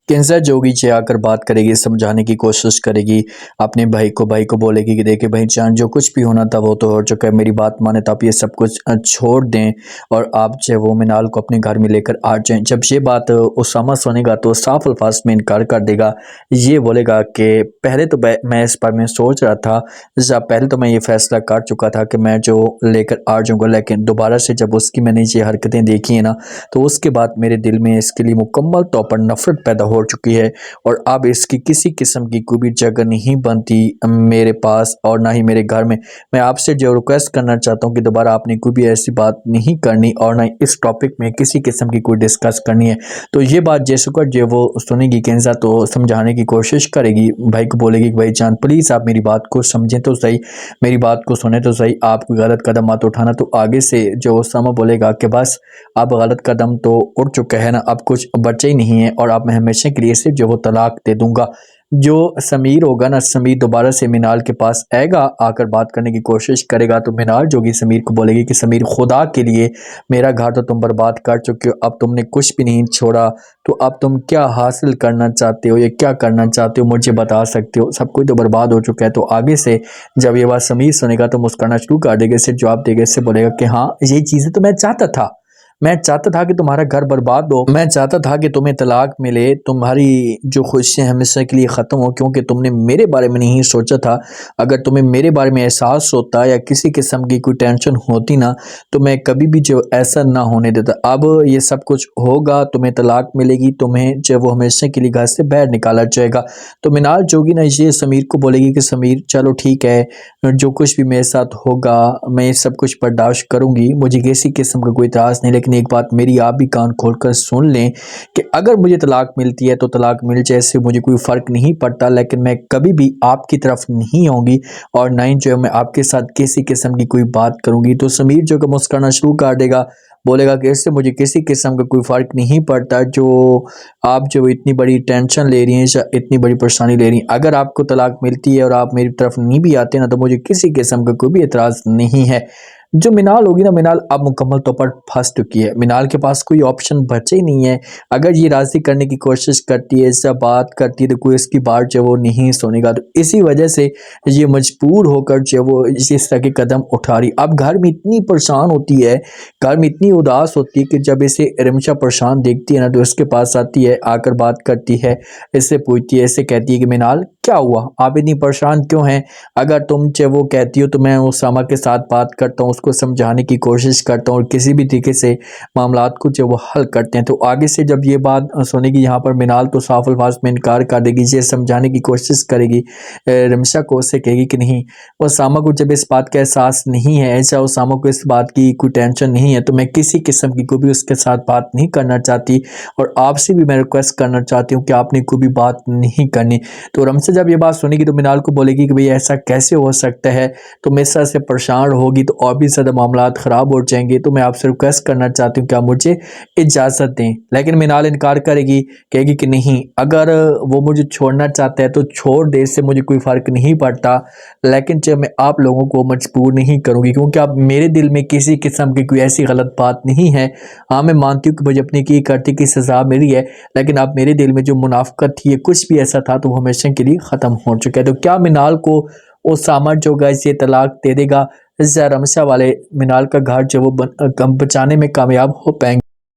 केंज़ा जोगी से आकर बात करेगी, समझाने की कोशिश करेगी अपने भाई को बोलेगी कि देखिए भाईजान, जो कुछ भी होना था वो तो हो चुका है, मेरी बात माने तो आप ये सब कुछ छोड़ दें और आप जो है वो मिनाल को अपने घर में लेकर आ जाएं। जब ये बात उसामा सुनेगा तो साफ अल्फाज में इनकार कर देगा। ये बोलेगा कि पहले तो मैं इस बारे में सोच रहा था, पहले तो मैं ये फैसला कर चुका था कि मैं जो लेकर आ जाऊँगा, लेकिन दोबारा से जब उसकी मैंने ये हरकतें देखी हैं ना, तो उसके बाद मेरे दिल में इसके लिए मुकम्मल तौर पर नफ़रत पैदा हो चुकी है और अब इसकी किसी किस्म की कोई भी जगह नहीं बनती मेरे पास और ना ही मेरे घर में। मैं आपसे जो रिक्वेस्ट करना चाहता हूँ कि दोबारा आपने कोई भी ऐसी बात नहीं करनी और ना ही इस टॉपिक में किसी किस्म की कोई डिस्कस करनी है। तो ये बात जैसे कर जो वो सुनेगी केंज़ा तो समझाने की कोशिश करेगी, भाई को बोलेगी कि भाईजान प्लीज़ आप मेरी बात को समझें तो सही, मेरी बात को सुने तो सही, आप कोई गलत कदम मत उठाना। तो आगे से जो उसामा बोलेगा कि बस अब गलत कदम तो उठ चुका है ना, अब कुछ बचा ही नहीं है और अब मैं हमेशा के लिए सिर्फ जो वो तलाक दे दूंगा। जो समीर होगा ना, समीर दोबारा से मिनाल के पास आएगा, आकर बात करने की कोशिश करेगा तो मिनाल जोगी समीर को बोलेगी कि समीर खुदा के लिए मेरा घर तो तुम बर्बाद कर चुके हो, अब तुमने कुछ भी नहीं छोड़ा, तो अब तुम क्या हासिल करना चाहते हो या क्या करना चाहते हो मुझे बता सकते हो, सब कुछ तो बर्बाद हो चुका है। तो आगे से जब ये बात समीर सुनेगा तो मुस्कुराना शुरू कर देगा, इससे जवाब देगा, इससे बोलेगा कि हाँ ये चीज़ें तो मैं चाहता था, मैं चाहता था कि तुम्हारा घर बर्बाद हो, मैं चाहता था कि तुम्हें तलाक मिले, तुम्हारी जो खुशियाँ हमेशा के लिए ख़त्म हो, क्योंकि तुमने मेरे बारे में नहीं सोचा था। अगर तुम्हें मेरे बारे में एहसास होता या किसी किस्म की कोई टेंशन होती ना, तो मैं कभी भी जो ऐसा ना होने देता। अब ये सब कुछ होगा, तुम्हें तलाक मिलेगी, तुम्हें जो वो हमेशा के लिए घर से बाहर निकाला जाएगा। तो मिनाल जोगी ना ये समीर को बोलेगी कि समीर चलो ठीक है, जो कुछ भी मेरे साथ होगा मैं ये सब कुछ बर्दाश्त करूँगी, मुझे किसी किस्म का कोई इतराज़ नहीं, लेकिन एक बात मेरी आप भी कान खोलकर सुन लें कि अगर मुझे तलाक मिलती है तो तलाक मिल जाए, इससे मुझे कोई फ़र्क नहीं पड़ता, लेकिन मैं कभी भी आपकी तरफ नहीं आऊँगी और ना ही जो है मैं आपके साथ किसी किस्म की कोई बात करूँगी। तो समीर जो है मुस्कुराना शुरू कर देगा, बोलेगा कि इससे मुझे किसी किस्म का कोई फ़र्क नहीं पड़ता, जो आप जो इतनी बड़ी टेंशन ले रही हैं या इतनी बड़ी परेशानी ले रही हैं, अगर आपको तलाक मिलती है और आप मेरी तरफ नहीं भी आते ना, तो मुझे किसी किस्म का कोई भी एतराज़ नहीं है। जो मिनाल होगी ना, मिनाल अब मुकम्मल तौर पर फंस चुकी है, मिनाल के पास कोई ऑप्शन बचे ही नहीं है। अगर ये राज़ी करने की कोशिश करती है, इससे बात करती है, तो कोई इसकी बात जो वो नहीं सुनेगा, तो इसी वजह से ये मजबूर होकर जो वो इस तरह के कदम उठा रही। अब घर में इतनी परेशान होती है, घर में इतनी उदास होती है कि जब इसे रिमशा परेशान देखती है ना, तो इसके पास आती है, आकर बात करती है, इससे पूछती है, इससे कहती है कि मिनाल क्या हुआ, आप इतनी परेशान क्यों हैं? अगर तुम चाहे वो कहती हो तो मैं उसामा के साथ बात करता हूँ, उसको समझाने की कोशिश करता हूँ और किसी भी तरीके से मामलात को जो वो हल करते हैं। तो आगे से जब ये बात सुनेगी यहाँ पर मिनाल, तो साफ अल्फाज में इनकार कर देगी, ये समझाने की कोशिश करेगी रिमशा को, उससे कहेगी कि नहीं, उसामा को जब इस बात का एहसास नहीं है, ऐसा उसामा को इस बात की कोई टेंशन नहीं है, तो मैं किसी किस्म की कोई भी उसके साथ बात नहीं करना चाहती और आपसे भी मैं रिक्वेस्ट करना चाहती हूँ कि आपने कोई भी बात नहीं करनी। तो रमशा जब ये बात सुनेगी तो मिनाल को बोलेगी कि भाई ऐसा कैसे हो सकता है, तुम इस तरह से परेशान होगी तो और भी ज़्यादा मामलात ख़राब हो जाएंगे, तो मैं आपसे रिक्वेस्ट करना चाहती हूँ कि आप मुझे इजाज़त दें। लेकिन मिनाल इनकार करेगी, कहेगी कि नहीं, अगर वो मुझे छोड़ना चाहता है तो छोड़ दे, इससे मुझे कोई फ़र्क नहीं पड़ता, लेकिन जब मैं आप लोगों को मजबूर नहीं करूँगी, क्योंकि आप मेरे दिल में किसी किस्म की कोई ऐसी गलत बात नहीं है। हाँ, मैं मानती हूँ कि मुझे अपनी की करती की सज़ा मिली है, लेकिन अब मेरे दिल में जो मुनाफ़िक़त थी या कुछ भी ऐसा था, तो वो हमेशा के लिए ख़त्म हो चुका है। तो क्या मिनाल को उसामा जो गाइस ये तलाक दे देगा, या रमशा वाले मिनाल का घर जो वो बचाने में कामयाब हो पाएंगे?